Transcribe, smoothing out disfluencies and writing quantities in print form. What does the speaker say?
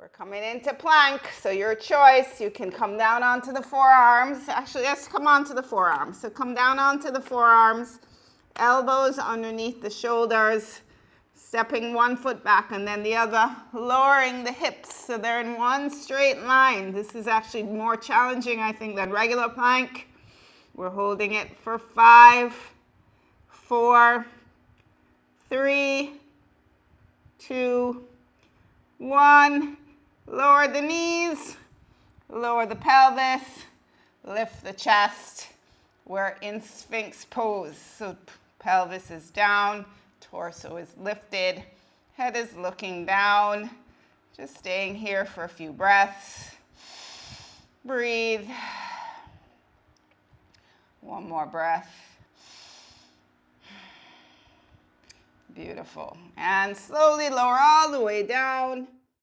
We're coming into plank, so your choice. You can come down onto the forearms. Actually, let's come onto the forearms. So come down onto the forearms, elbows underneath the shoulders, stepping one foot back and then the other, lowering the hips so they're in one straight line. This is actually more challenging, I think, than regular plank. We're holding it for 5, 4, 3, 2, 1. Lower the knees, lower the pelvis, lift the chest. We're in Sphinx pose. So pelvis is down, torso is lifted, head is looking down. Just staying here for a few breaths. Breathe. One more breath. Beautiful. And slowly lower all the way down.